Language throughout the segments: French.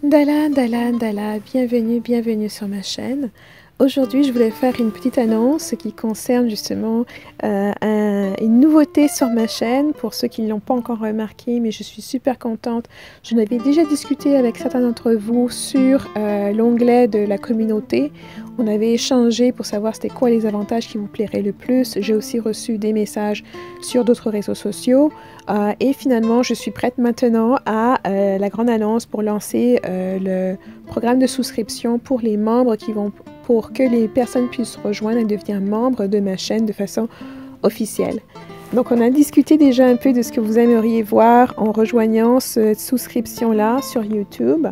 Dala, Dala, Dala, bienvenue, bienvenue sur ma chaîne. Aujourd'hui, je voulais faire une petite annonce qui concerne justement une nouveauté sur ma chaîne. Pour ceux qui ne l'ont pas encore remarqué, mais je suis super contente. Je n'avais déjà discuté avec certains d'entre vous sur l'onglet de la communauté. On avait échangé pour savoir c'était quoi les avantages qui vous plairaient le plus. J'ai aussi reçu des messages sur d'autres réseaux sociaux. Et finalement, je suis prête maintenant à la grande annonce pour lancer le programme de souscription pour les membres pour que les personnes puissent rejoindre et devenir membres de ma chaîne de façon officielle. Donc, on a discuté déjà un peu de ce que vous aimeriez voir en rejoignant cette souscription-là sur YouTube.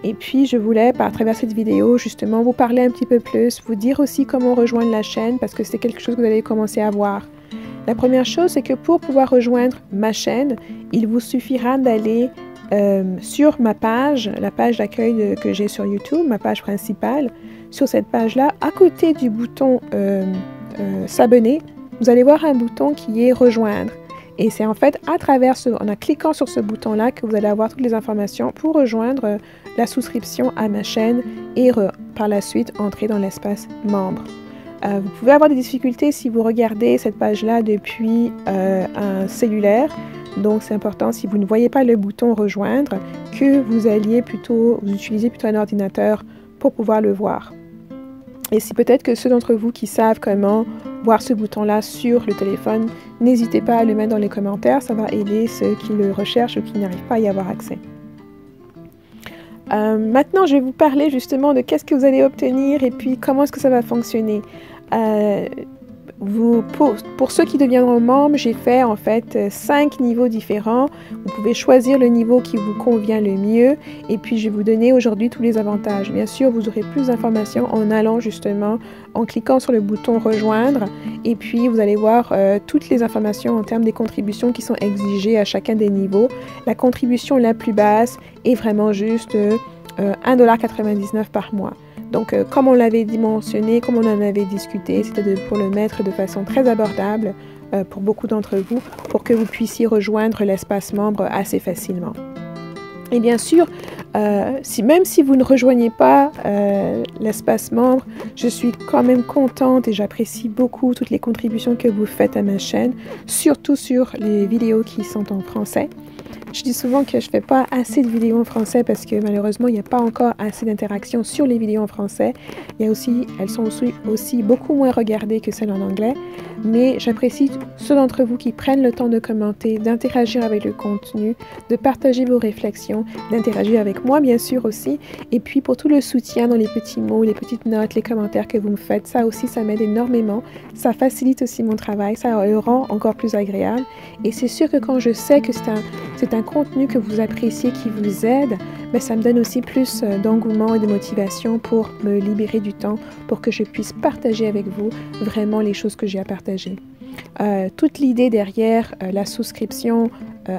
Et puis, je voulais, à travers cette vidéo, justement, vous parler un petit peu plus, vous dire aussi comment rejoindre la chaîne parce que c'est quelque chose que vous allez commencer à voir. La première chose, c'est que pour pouvoir rejoindre ma chaîne, il vous suffira d'aller sur ma page, la page d'accueil que j'ai sur YouTube, ma page principale. Sur cette page-là, à côté du bouton s'abonner, vous allez voir un bouton qui est rejoindre. Et c'est en fait en cliquant sur ce bouton-là que vous allez avoir toutes les informations pour rejoindre la souscription à ma chaîne et par la suite entrer dans l'espace membre. Vous pouvez avoir des difficultés si vous regardez cette page-là depuis un cellulaire. Donc, c'est important, si vous ne voyez pas le bouton rejoindre, que vous utilisez plutôt un ordinateur pour pouvoir le voir. Et si peut-être que ceux d'entre vous qui savent comment voir ce bouton-là sur le téléphone, n'hésitez pas à le mettre dans les commentaires, ça va aider ceux qui le recherchent ou qui n'arrivent pas à y avoir accès. Maintenant, je vais vous parler justement de qu'est-ce que vous allez obtenir et puis comment est-ce que ça va fonctionner. Pour ceux qui deviendront membres, j'ai fait en fait 5 niveaux différents. Vous pouvez choisir le niveau qui vous convient le mieux et puis je vais vous donner aujourd'hui tous les avantages. Bien sûr, vous aurez plus d'informations en allant justement, en cliquant sur le bouton rejoindre et puis vous allez voir toutes les informations en termes des contributions qui sont exigées à chacun des niveaux. La contribution la plus basse est vraiment juste 1,99 $ par mois. Donc, comme on l'avait mentionné, comme on en avait discuté, c'était pour le mettre de façon très abordable pour beaucoup d'entre vous, pour que vous puissiez rejoindre l'espace membre assez facilement. Et bien sûr, même si vous ne rejoignez pas l'espace membre, je suis quand même contente et j'apprécie beaucoup toutes les contributions que vous faites à ma chaîne, surtout sur les vidéos qui sont en français. Je dis souvent que je ne fais pas assez de vidéos en français parce que malheureusement, il n'y a pas encore assez d'interactions sur les vidéos en français. Elles sont aussi beaucoup moins regardées que celles en anglais. Mais j'apprécie ceux d'entre vous qui prennent le temps de commenter, d'interagir avec le contenu, de partager vos réflexions, d'interagir avec moi bien sûr aussi. Et puis pour tout le soutien dans les petits mots, les petites notes, les commentaires que vous me faites, ça aussi, ça m'aide énormément. Ça facilite aussi mon travail, ça le rend encore plus agréable. Et c'est sûr que quand je sais que c'est un contenu que vous appréciez, qui vous aide, mais ça me donne aussi plus d'engouement et de motivation pour me libérer du temps, pour que je puisse partager avec vous vraiment les choses que j'ai à partager. Toute l'idée derrière la souscription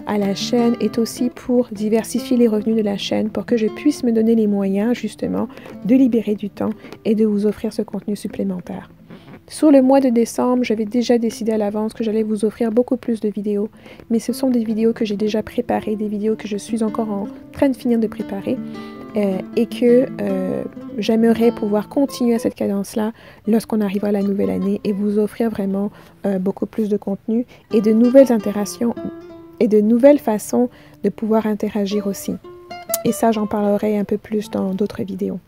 à la chaîne est aussi pour diversifier les revenus de la chaîne, pour que je puisse me donner les moyens justement de libérer du temps et de vous offrir ce contenu supplémentaire. Sur le mois de décembre, j'avais déjà décidé à l'avance que j'allais vous offrir beaucoup plus de vidéos, mais ce sont des vidéos que j'ai déjà préparées, des vidéos que je suis encore en train de finir de préparer et que j'aimerais pouvoir continuer à cette cadence-là lorsqu'on arrivera à la nouvelle année et vous offrir vraiment beaucoup plus de contenu et de nouvelles interactions et de nouvelles façons de pouvoir interagir aussi. Et ça, j'en parlerai un peu plus dans d'autres vidéos.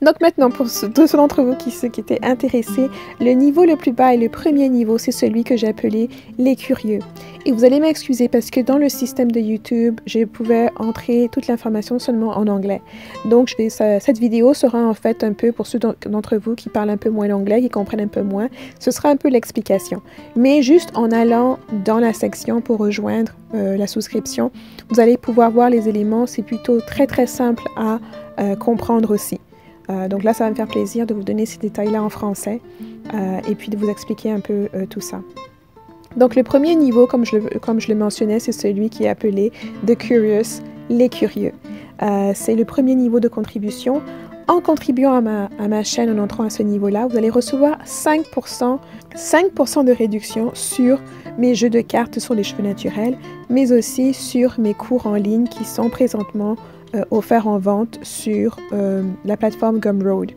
Donc maintenant, pour ceux d'entre vous qui étaient intéressés, le niveau le plus bas et le premier niveau, c'est celui que j'ai appelé les curieux. Et vous allez m'excuser parce que dans le système de YouTube, je pouvais entrer toute l'information seulement en anglais. Donc cette vidéo sera en fait un peu pour ceux d'entre vous qui parlent un peu moins l'anglais, qui comprennent un peu moins, ce sera un peu l'explication. Mais juste en allant dans la section pour rejoindre la souscription, vous allez pouvoir voir les éléments, c'est plutôt très très simple à comprendre aussi. Donc là, ça va me faire plaisir de vous donner ces détails-là en français et puis de vous expliquer un peu tout ça. Donc le premier niveau, comme je le mentionnais, c'est celui qui est appelé The Curious, les curieux. C'est le premier niveau de contribution. En contribuant à ma chaîne, en entrant à ce niveau-là, vous allez recevoir 5% de réduction sur mes jeux de cartes sur les cheveux naturels, mais aussi sur mes cours en ligne qui sont présentement offerts en vente sur la plateforme Gumroad.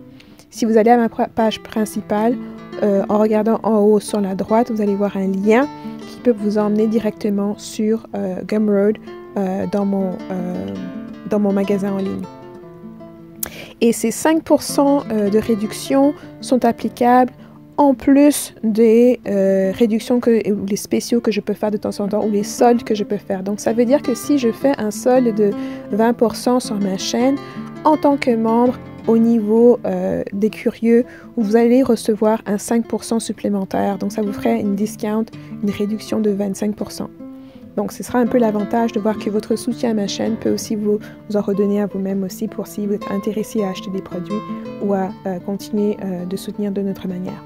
Si vous allez à ma page principale, en regardant en haut sur la droite, vous allez voir un lien qui peut vous emmener directement sur Gumroad dans mon magasin en ligne. Et ces 5% de réduction sont applicables en plus des réductions ou les spéciaux que je peux faire de temps en temps ou les soldes que je peux faire. Donc, ça veut dire que si je fais un solde de 20% sur ma chaîne, en tant que membre, au niveau des curieux, vous allez recevoir un 5% supplémentaire. Donc, ça vous ferait une réduction de 25%. Donc, ce sera un peu l'avantage de voir que votre soutien à ma chaîne peut aussi vous en redonner à vous-même aussi pour si vous êtes intéressé à acheter des produits ou à continuer de soutenir de notre manière.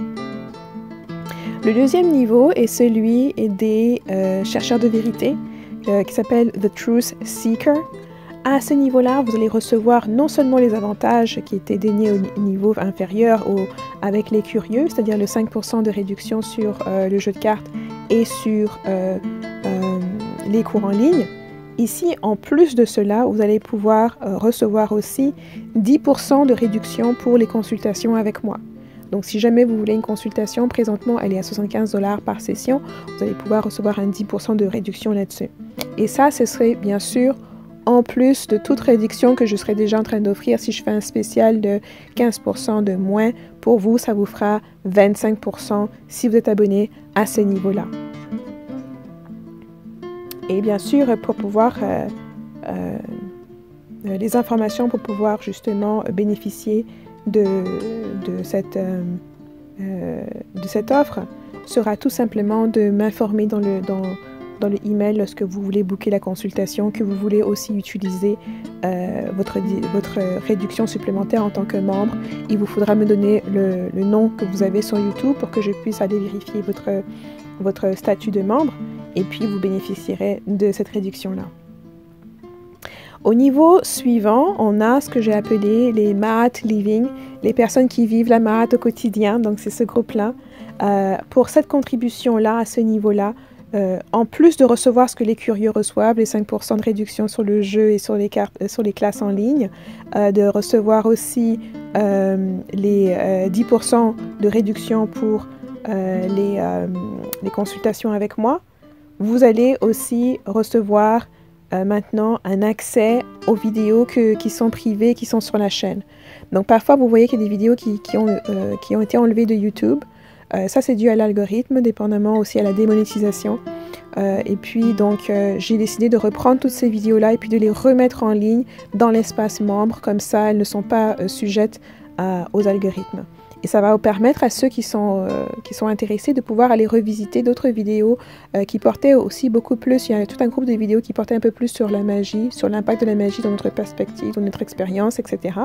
Le deuxième niveau est celui des chercheurs de vérité qui s'appelle The Truth Seeker. À ce niveau-là, vous allez recevoir non seulement les avantages qui étaient donnés au niveau inférieur avec les curieux, c'est-à-dire le 5% de réduction sur le jeu de cartes et sur les cours en ligne. Ici, en plus de cela, vous allez pouvoir recevoir aussi 10% de réduction pour les consultations avec moi. Donc, si jamais vous voulez une consultation, présentement, elle est à 75 $ par session, vous allez pouvoir recevoir un 10% de réduction là-dessus. Et ça, ce serait bien sûr en plus de toute réduction que je serais déjà en train d'offrir. Si je fais un spécial de 15% de moins, pour vous, ça vous fera 25% si vous êtes abonné à ce niveau-là. Et bien sûr, pour pouvoir les informations pour pouvoir justement bénéficier de cette offre sera tout simplement de m'informer dans le email lorsque vous voulez booker la consultation, que vous voulez aussi utiliser votre réduction supplémentaire en tant que membre. Il vous faudra me donner le nom que vous avez sur YouTube pour que je puisse aller vérifier votre statut de membre et puis vous bénéficierez de cette réduction-là. Au niveau suivant, on a ce que j'ai appelé les Mahat Living, les personnes qui vivent la Mahat au quotidien, donc c'est ce groupe-là. Pour cette contribution-là, à ce niveau-là, en plus de recevoir ce que les curieux reçoivent, les 5% de réduction sur le jeu et sur les classes en ligne, de recevoir aussi les 10% de réduction pour les consultations avec moi, vous allez aussi recevoir maintenant un accès aux vidéos qui sont privées, qui sont sur la chaîne. Donc parfois vous voyez qu'il y a des vidéos qui ont été enlevées de YouTube. Ça c'est dû à l'algorithme, dépendamment aussi à la démonétisation. Et puis donc j'ai décidé de reprendre toutes ces vidéos-là et puis de les remettre en ligne dans l'espace membre, comme ça elles ne sont pas sujettes aux algorithmes. Et ça va vous permettre à ceux qui sont intéressés de pouvoir aller revisiter d'autres vidéos qui portaient aussi beaucoup plus. Il y a tout un groupe de vidéos qui portaient un peu plus sur la magie, sur l'impact de la magie dans notre perspective, dans notre expérience, etc.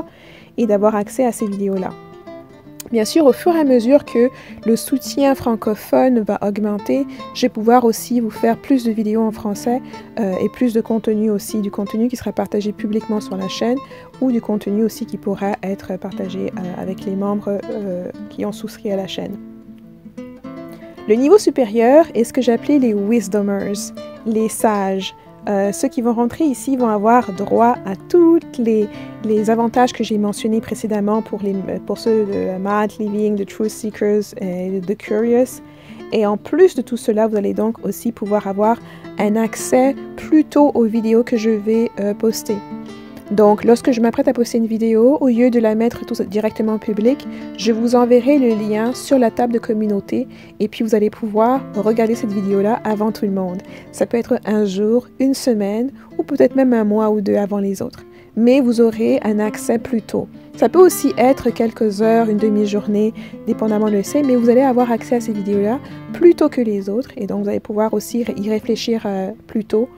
Et d'avoir accès à ces vidéos-là. Bien sûr, au fur et à mesure que le soutien francophone va augmenter, je vais pouvoir aussi vous faire plus de vidéos en français et plus de contenu aussi, du contenu qui sera partagé publiquement sur la chaîne ou du contenu aussi qui pourra être partagé avec les membres qui ont souscrit à la chaîne. Le niveau supérieur est ce que j'appelais les Wisdomers, les sages. Ceux qui vont rentrer ici vont avoir droit à tous les avantages que j'ai mentionnés précédemment pour ceux de Mahat Living, de Truth Seekers et de The Curious. Et en plus de tout cela, vous allez donc aussi pouvoir avoir un accès plus tôt aux vidéos que je vais poster. Donc, lorsque je m'apprête à poster une vidéo, au lieu de la mettre directement en public, je vous enverrai le lien sur la table de communauté et puis vous allez pouvoir regarder cette vidéo-là avant tout le monde. Ça peut être un jour, une semaine ou peut-être même un mois ou deux avant les autres. Mais vous aurez un accès plus tôt. Ça peut aussi être quelques heures, une demi-journée, dépendamment de ce, mais vous allez avoir accès à ces vidéos-là plus tôt que les autres et donc vous allez pouvoir aussi y réfléchir plus tôt.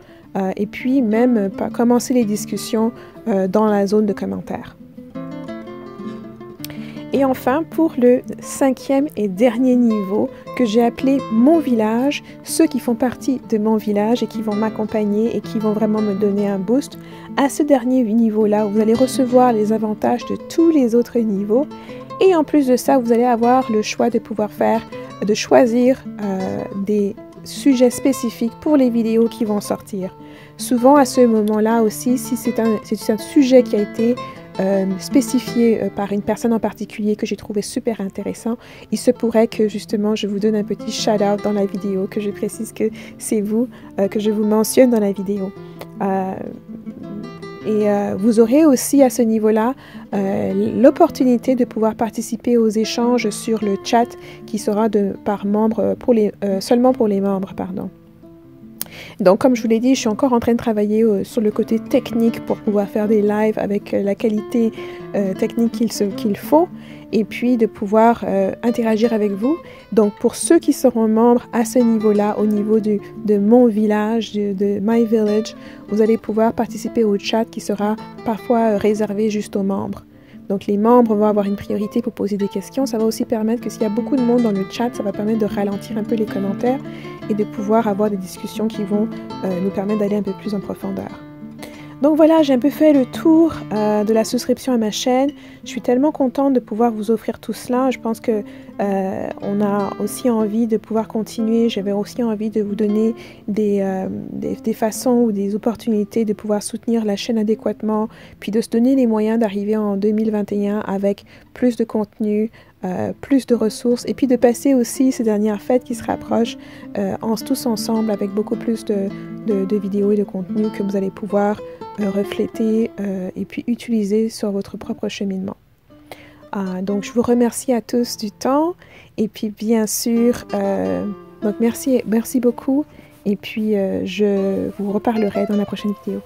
Et puis même commencer les discussions dans la zone de commentaires. Et enfin, pour le 5e et dernier niveau que j'ai appelé mon village, ceux qui font partie de mon village et qui vont m'accompagner et qui vont vraiment me donner un boost, à ce dernier niveau-là, vous allez recevoir les avantages de tous les autres niveaux. Et en plus de ça, vous allez avoir le choix de pouvoir choisir des sujets spécifiques pour les vidéos qui vont sortir. Souvent, à ce moment-là aussi, si c'est un sujet qui a été spécifié par une personne en particulier que j'ai trouvé super intéressant, il se pourrait que justement je vous donne un petit shout-out dans la vidéo, que je précise que c'est vous, que je vous mentionne dans la vidéo. Vous aurez aussi à ce niveau-là l'opportunité de pouvoir participer aux échanges sur le chat qui sera seulement pour les membres. Donc, comme je vous l'ai dit, je suis encore en train de travailler sur le côté technique pour pouvoir faire des lives avec la qualité technique qu'il faut et puis de pouvoir interagir avec vous. Donc, pour ceux qui seront membres à ce niveau-là, au niveau de mon village, de My Village, vous allez pouvoir participer au chat qui sera parfois réservé juste aux membres. Donc, les membres vont avoir une priorité pour poser des questions. Ça va aussi permettre que s'il y a beaucoup de monde dans le chat, ça va permettre de ralentir un peu les commentaires et de pouvoir avoir des discussions qui vont nous permettre d'aller un peu plus en profondeur. Donc voilà, j'ai un peu fait le tour de la souscription à ma chaîne. Je suis tellement contente de pouvoir vous offrir tout cela. Je pense que on a aussi envie de pouvoir continuer. J'avais aussi envie de vous donner des façons ou des opportunités de pouvoir soutenir la chaîne adéquatement, puis de se donner les moyens d'arriver en 2021 avec plus de contenu, plus de ressources, et puis de passer aussi ces dernières fêtes qui se rapprochent tous ensemble avec beaucoup plus de vidéos et de contenu que vous allez pouvoir refléter et puis utiliser sur votre propre cheminement. Donc, je vous remercie à tous du temps et puis bien sûr, donc merci beaucoup et puis je vous reparlerai dans la prochaine vidéo.